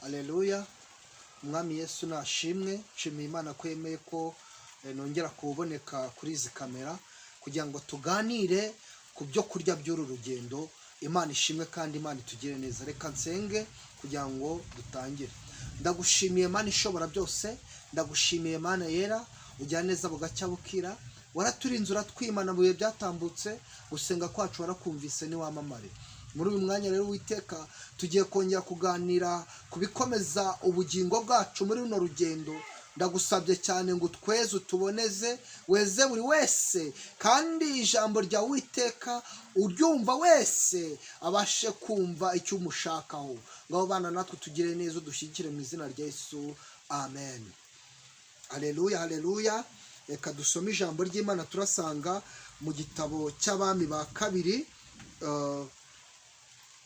Haleluya. Umwami Yesu nashimwe. Nshimiye Imana ko yemeye ko nongera kuboneka kuri izi kamera kugira ngo tuganire ku byo kurya by'uru rugendo. Imana ishimwe kandi Imana itugire neza. Reka nsenge kugira ngo dutangire. Ndagushimiye Imana ishobora byose, ndagushimiye Imana yera, ujya neza bugacya bukira, waraturinze uratwimana mu bihe byatambutse, gusenga kwacu warakumvise ni wamamare. Muri uyu mwanya rero Uwiteka tugiye kongera kuganira kubikomeza ubugingo bwacu muri runo rugendo. Ndagusabye cyane ngo tweze utuboneze, weze buri wese, kandi ijambo rya Uwiteka uryumva wese abashe kumva icyo umushakaho. Ngaho bana natwe tugire neza, udushyigikire mu izina rya Yesu, amen. Haleluya, haleluya. Reka dusome ijambo ry'Imana, turasanga mu gitabo cy'Abami ba kabiri,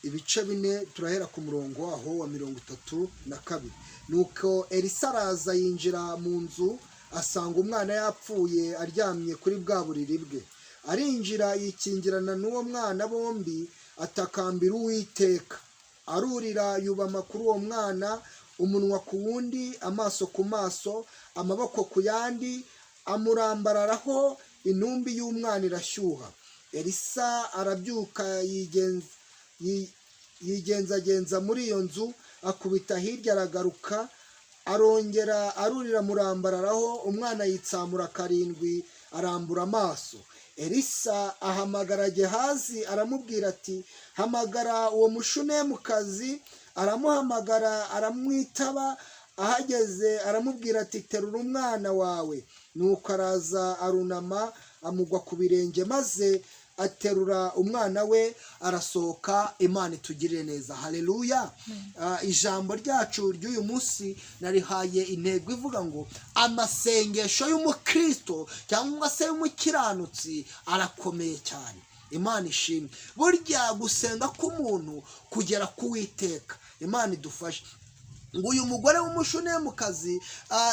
ibice 4, turahera ku murongo waho wa 32. Nuko Elisa araza yinjira mu nzu, asanga umwana yapfuye aryamye kuri bwa buriri bwe. Arinjira yikingirana n'uwo mwana, bombi atakambira Uwiteka. Arurira yubama kuri uwo mwana, umunwa ku wundi, amaso ku maso, amaboko ku yandi, amurambararaho. Intumbi y'umwana irashyuha. Elisa arabyuka yigenzagenza muri iyo nzu, akubita hirya, aragaruka, arongera arurira murambararaho. Umwana yitsamura karindwi, arambura amaso. Elisa ahamagara Gehazi, aramubwira ati, hamagara uwo mushunemukazi. Aramuhamagara, aramwitaba. Ahageze aramubwira ati, terura umwana wawe. Nuko araza, arunama, amugwa ku birenge, maze aterura umwana we, arasohoka. Imana itugirire neza. Haleluya. Ijambo ryacu ry'uyu munsi narihaye intego ivuga ngo amasengesho y'umukristo cyangwa se y'umukiranutsi arakomeye cyane. Imana ishimwe. Burya gusenga k'umuntu kugera ku Uwiteka. Imana idufashe. Ngo uyu mugore w'umushunemukazi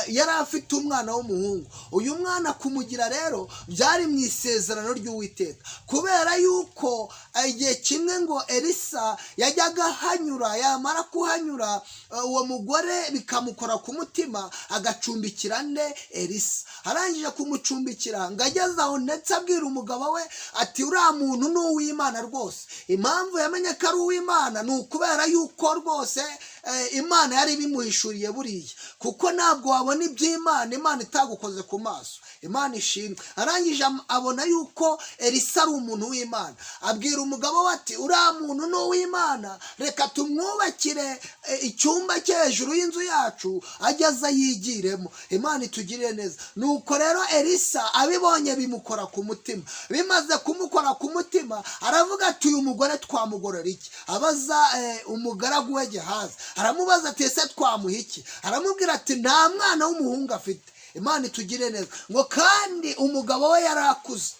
yari afite umwana w'umuhungu. Uyu mwana kumugira rero byari mu isezerano ry'Uwiteka, kubera yuko igihe kimwe ngo Elisa yajyaga hanyura, yamara kuhanyura uwo mugore bikamukora ku mutima, agacumbikira nde Elisa. Arangije kumucumbikira ngo ageze aho ndetse abwira umugabo we ati, uriya muntu ni uw'Imana rwose. Impamvu yamenye ko ari uw'Imana ni ukubera yuko rwose Imana yari bimuhishuriye buriya, kuko ntabwo wabona iby'Imana Imana itagukoze ku maso. Imana ishimwe. Arangije abona yuko Elisa ari umuntu w'Imana, abwira umugabo we ati, uriya muntu ni uw'Imana, reka tumwubakire icyumba cye hejuru y'inzu yacu, ageze yigiremo. Imana itugirire neza. Nuko rero Elisa abibonye bimukora ku mutima. Bimaze kumukora ku mutima, aravuga ati, uyu mugore twamugorora iki? Abaza umugaragu we Gehazi, aramubaza ati, ese twamuha iki? Aramubwira ati, nta mwana w'umuhungu afite. Imana itugire neza. Ngo kandi umugabo we yarakuze.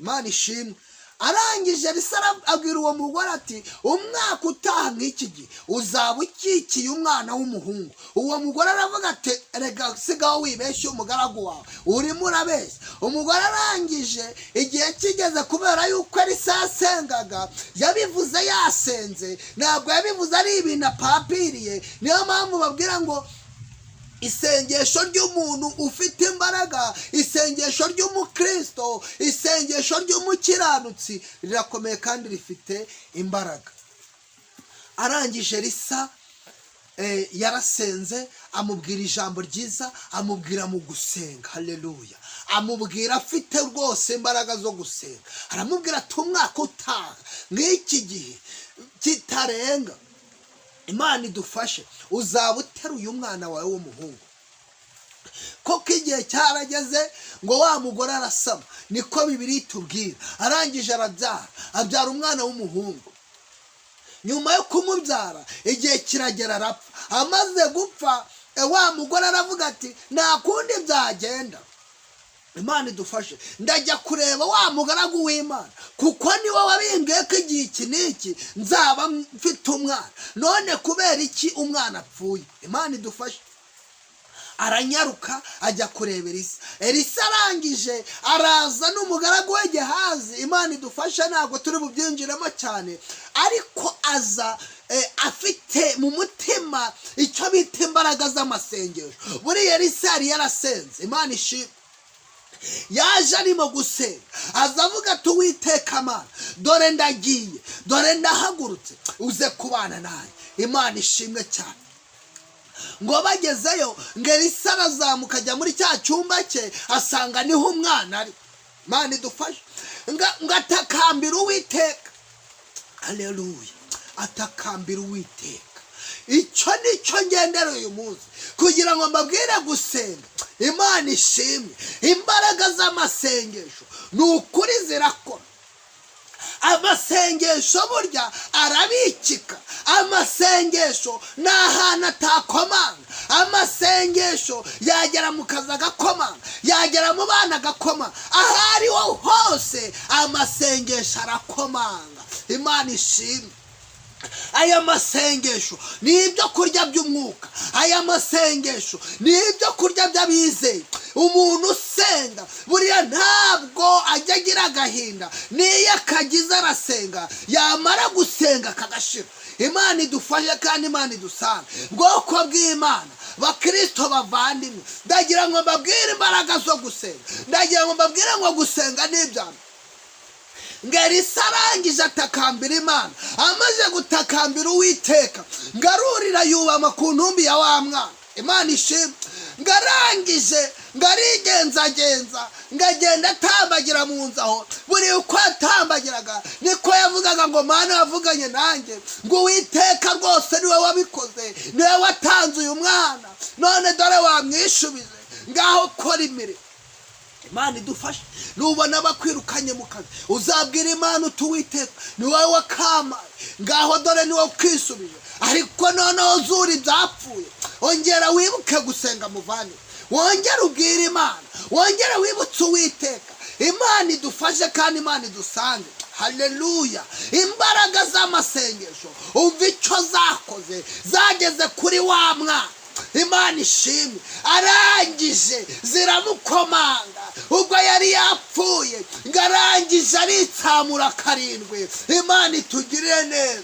Imana ishimwe. Arangije Elisa abwira uwo mugore ati, umwaka utaha nk'iki gihe uzaba ukikiye umwana w'umuhungu. Uwo mugore aravuga ati, rega sigaho wibeshye umugaragu wawe, urimo urabeshya. Umugore arangije igihe kigeze, kubera yuko Elisa yasengaga, yabivuze yasenze, ntabwo yabivuze ari ibintu apapiriye. Niyo mpamvu babwira ngo isengesho ry'umuntu ufite imbaraga, isengesho ry'umukristo, isengesho ry'umukiranutsi rirakomeye kandi rifite imbaraga. Arangije Elisa yarasenze, amubwira ijambo ryiza, amubwira mu gusenga. Haleluya. Amubwira afite rwose imbaraga zo gusenga. Aramubwira ati, umwaka utaha nk'iki gihe kitarenga, Imana idufashe, uzaba uteruye umwana wawe w'umuhungu. Koko igihe cyarageze ngo wa mugore arasama, niko Bibiliya itubwira. Arangije abyara umwana w'umuhungu. Nyuma yo kumubyara igihe kiragera, arapfa. Amaze gupfa, wa mugore aravuga ati, nta kundi byagenda. Imana idufashe, ndajya kureba wa mugaragu w'Imana, kuko niwe wabimbwiye ko igihe iki n'iki nzaba mfite umwana. None kubera iki umwana apfuye? Imana idufashe. Aranyaruka ajya kureba Elisa. Elisa arangije araza n'umugaragu we Gehazi. Imana idufashe, ntabwo turi bubyinjiremo cyane, ariko aza afite mu mutima icyo bita imbaraga z'amasengesho. buriya Elisa yari yarasenze, Imana ishimwe, yaje arimo gusenga, aza avuga ati Uwiteka Mana, dore ndagiye, dore ndahagurutse, uze kubana nanjye. Imana ishimwe cyane. ngo bagezeyo, ngo Elisa arazamuka ajya muri cya cyumba cye, asanga niho umwana ari. Imana idufashe. ngo atakambira Uwiteka. Haleluya. atakambira Uwiteka. icyo nicyo ngendera uyu munsi, kugira ngo mbabwire gusenga. Imana ishimwe. imbaraga z'amasengesho ni ukuri zirakora. amasengesho burya arabikika. amasengesho ni ahantu atakomanga. amasengesho yagera mu kazi agakomanga, yagera mu bana agakomanga, aho ari ho hose amasengesho arakomanga. Imana ishimwe. aya masengesho ni ibyo kurya by'umwuka. aya masengesho ni ibyo kurya by'abizeye. umuntu usenga buriya ntabwo ajya agira agahinda, niyo akagize arasenga, yamara gusenga kagashira. Imana idufashe kandi Imana idusange. bwoko bw'Imana, bakristo bavandimwe, ndagira ngo mbabwire imbaraga zo gusenga. ndagira ngo mbabwire ngo gusenga ni ibyanyu. ngo Elisa arangije atakambira Imana. amaze gutakambira Uwiteka, ngarurira yubama ku ntumbi ya wa mwana. Imana ishimwe. ngo arangije, ngo arigenzagenza, ngo agenda atambagira mu nzu aho. buri uko atambagiraga niko yavugaga ngo Mana yavuganye nanjye, ngo Uwiteka rwose niwe wabikoze, niwe watanze uyu mwana, none dore wamwishubije, ngaho kora imirimo. Imana idufashe. nubona bakwirukanye mu kazi, uzabwira Imana uti Uwiteka ni wowe wakamaye, ngaho dore ni wowe ukisubije. ariko noneho zura ibyapfuye, ongera wibuke gusenga muvandimwe, wongere ubwire Imana, wongere wibutse Uwiteka. Imana idufashe kandi Imana idusange. Haleluya. imbaraga z'amasengesho, umva icyo zakoze, zageze kuri wa mwana. Imana ishimwe. arangije ziramukomanga ubwo yari yapfuye, ngo arangije aritsamura karindwi. Imana itugirire neza.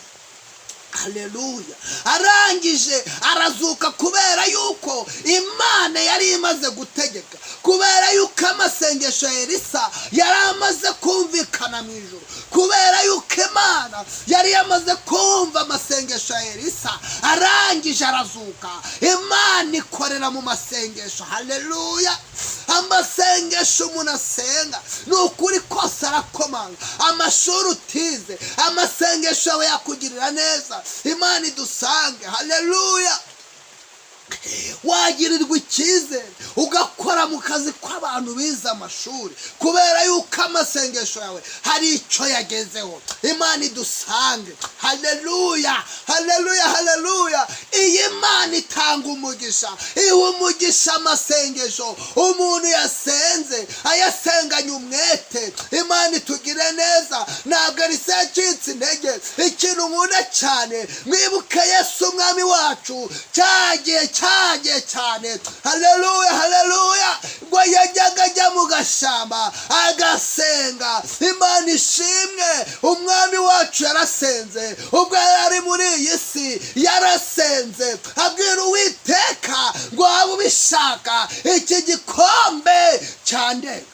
Haleluya. arangije arazuka kubera yuko Imana yari imaze gutegeka, kubera yuko amasengesho ya Elisa yari amaze kumvikana mu ijuru, kubera yuko Imana yari yamaze kumva amasengesho ya Elisa. arangije arazuka. Imana ikorera mu masengesho. Haleluya. amasengesho umuntu asenga ni ukuri kose arakomanga. amashuri utize, amasengesho yawe yakugirira neza. Imana idusange. Haleluya. wagirirwa icyizere ugakora mu kazi kw'abantu bize amashuri, kubera yuko amasengesho yawe hari icyo yagezeho. Imana idusange. Haleluya. haleluya. haleluya. iyi Imana itanga umugisha. iha umugisha amasengesho umuntu yasenze, ayasenganye umwete. Imana itugire neza. ntabwo Elisa yacitse intege. ikintu nkunda cyane, mwibuke Yesu umwami wacu cyagiye cyane. Haleluya. haleluya. ngo yajyaga ajya mu gashamba agasenga. Imana ishimwe. umwami wacu yarasenze. ubwo yari muri iyi si yarasenze, abwira Uwiteka ngo waba ubishaka iki gikombe cyande.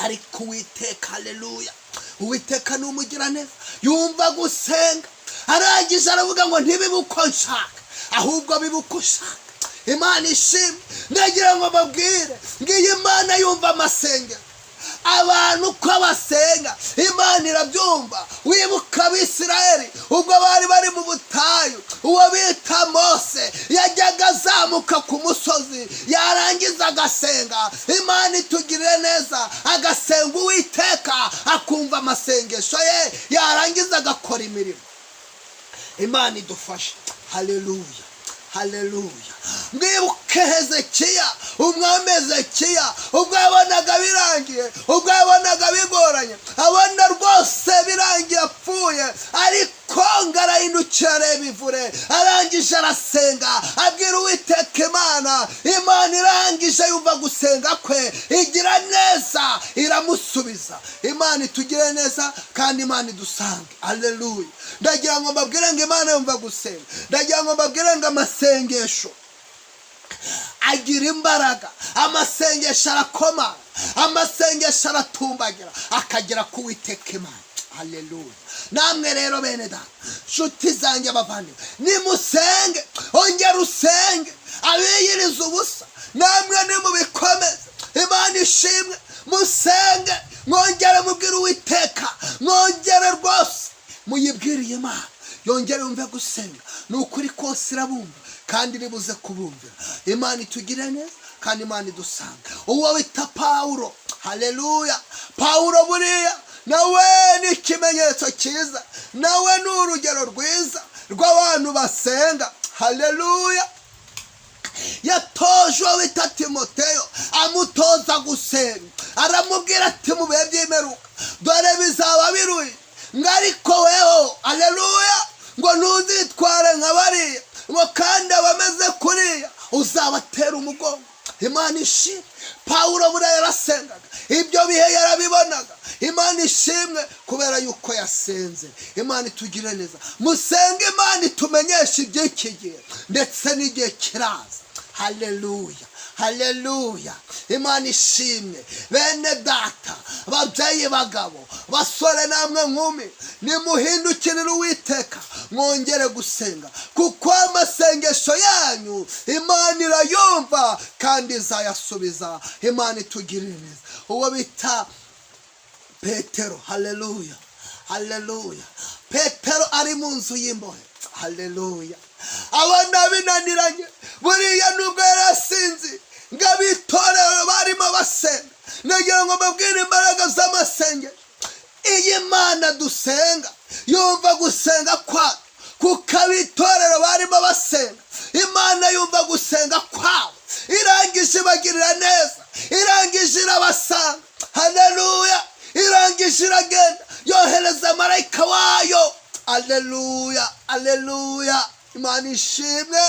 ariko Uwiteka, haleluya, Uwiteka ni umugiraneza, yumva gusenga. arangije aravuga ngo ntibibe uko nshaka, ahubwo bibe uko ushaka. Imana ishimwe. ndagira ngo babwire ngo iyi Imana yumva amasengesho. abantu uko basenga Imana irabyumva. wibuka Abisirayeli ubwo bari bari mu butayu, uwo bita Mose yajyaga azamuka ku musozi, yarangiza agasenga. Imana itugirire neza. agasenga Uwiteka akumva amasengesho ye, yarangiza agakora imirimo. Imana idufashe. haleluya. haleluya. mwibuke Hezekiya, umwami Hezekiya, ubwo yabonaga birangiye, ubwo yabonaga bigoranye, abona rwose birangiye apfuye, ariko arakonga arahindukira areba ivure arangije arasenga abwira Uwiteka Imana. Imana irangije yumva gusenga kwe igira neza iramusubiza. Imana itugire neza kandi Imana idusange. Haleluya. Ndagira ngo mbabwire ngo Imana yumva gusenga. Ndagira ngo mbabwire ngo amasengesho agira imbaraga, amasengesho arakoma, amasengesho aratumbagira akagera ku Uwiteka Imana. Haleluya. Namwe rero bene data nshuti zanjye abavandimwe nimusenge, ongera usenge, abiyiriza ubusa namwe nimubikomeze. Imana ishimwe, musenge, mwongere mubwire Uwiteka, mwongere rwose muyibwiriye Imana yongere yumve gusenga. Ni ukuri kose irabumva kandi nibuze kubumvira. Imana itugire neza kandi Imana idusanga. Uwo bita Pawulo, haleluya, Pawulo buriya nawe ni ikimenyetso cyiza, nawe ni urugero rwiza rw'abantu basenga. Haleluya. Yatoje uwo bita Timoteyo amutoza gusenga, aramubwira ati mu bihe by'imperuka dore bizaba biruye, ngo ariko weho, haleluya, ngo ntuzitware nka bariya, ngo kandi abameze kuriya uzabatera umugongo. Imana ishimwe. Pawulo buriya yarasengaga, ibyo bihe yarabibonaga. Imana ishimwe kubera yuko yasenze. Imana itugire neza. Musenge Imana itumenyeshe iby'iki gihe ndetse n'igihe kiraza. Haleluya, haleluya. Imana ishimwe. Bene data, babyeyi, bagabo, basore namwe nkumi, nimuhindukirire Uwiteka mwongere gusenga, kuko amasengesho yanyu Imana irayumva kandi izayasubiza. Imana itugirire neza. Uwo bita Petero, haleluya, haleluya. Petero ari mu nzu y'imbohe, haleluya. Abana binaniranye buriya nubwo yarasinzi ngo abitorero barimo basenga. Nagira ngo mbabwire imbaraga z'amasengesho. Iyi Mana dusenga yumva gusenga kwayo, kuko abitorero barimo basenga. Imana yumva gusenga kwabo, irangije ibagirira neza, irangije irabasanga. Haleluya. Irangije iragenda yohereza marayika wayo. Haleluya, haleluya. Imana ishimwe.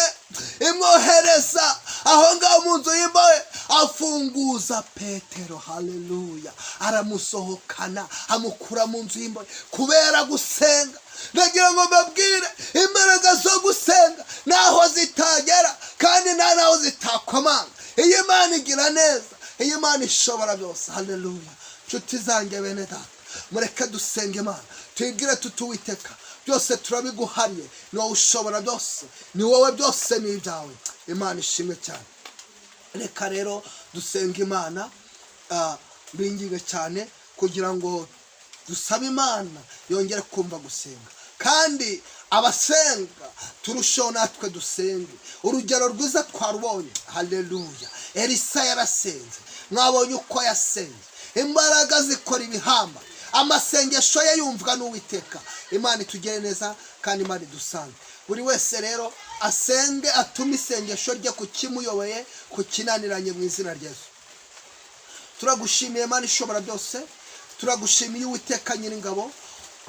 Imwohereza aho ngaho mu nzu y'imbohe, afunguza Petero. Haleluya. Aramusohokana amukura mu nzu y'imbohe kubera gusenga. Nagira ngo mbabwire imbaraga zo gusenga naho zitagera kandi nta naho zitakomanga. Iyi Imana igira neza, iyi Imana ishobora byose. Haleluya. Nshuti zanjye bene data, mureke dusenge Imana, tuyibwire tuti Uwiteka byose turabiguhariye, ni wowe ushobora byose, ni wowe byose ni ibyawe. Imana ishimwe cyane. Reka rero dusenge Imana, binginge cyane kugira ngo dusabe Imana yongere kumva gusenga, kandi abasenga turusheho natwe dusenge. Urugero rwiza twarubonye. Haleluya. Elisa yarasenze, mwabonye uko yasenze, imbaraga zikora ibihamba, amasengesho ye yumvwa n'Uwiteka. Imana itugire neza kandi Imana idusange. Buri wese rero asenge, atume isengesho rye kukimuyoboye, kukinaniranye mu izina rya Yesu. Turagushimiye Imana ishobora byose, turagushimiye Uwiteka Nyiringabo,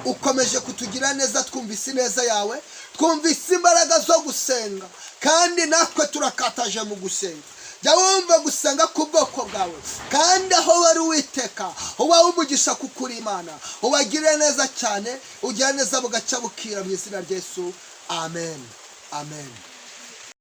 ukomeje kutugira neza. Twumvise ineza yawe, twumvise imbaraga zo gusenga, kandi natwe turakataje mu gusenga. Jya wumva gusenga ku bwoko bwawe, kandi aho wari Uwiteka ubahe umugisha kuko uri Imana. Ubagire neza cyane, ugire neza bugacya bukira mu izina rya Yesu. Amen, amen.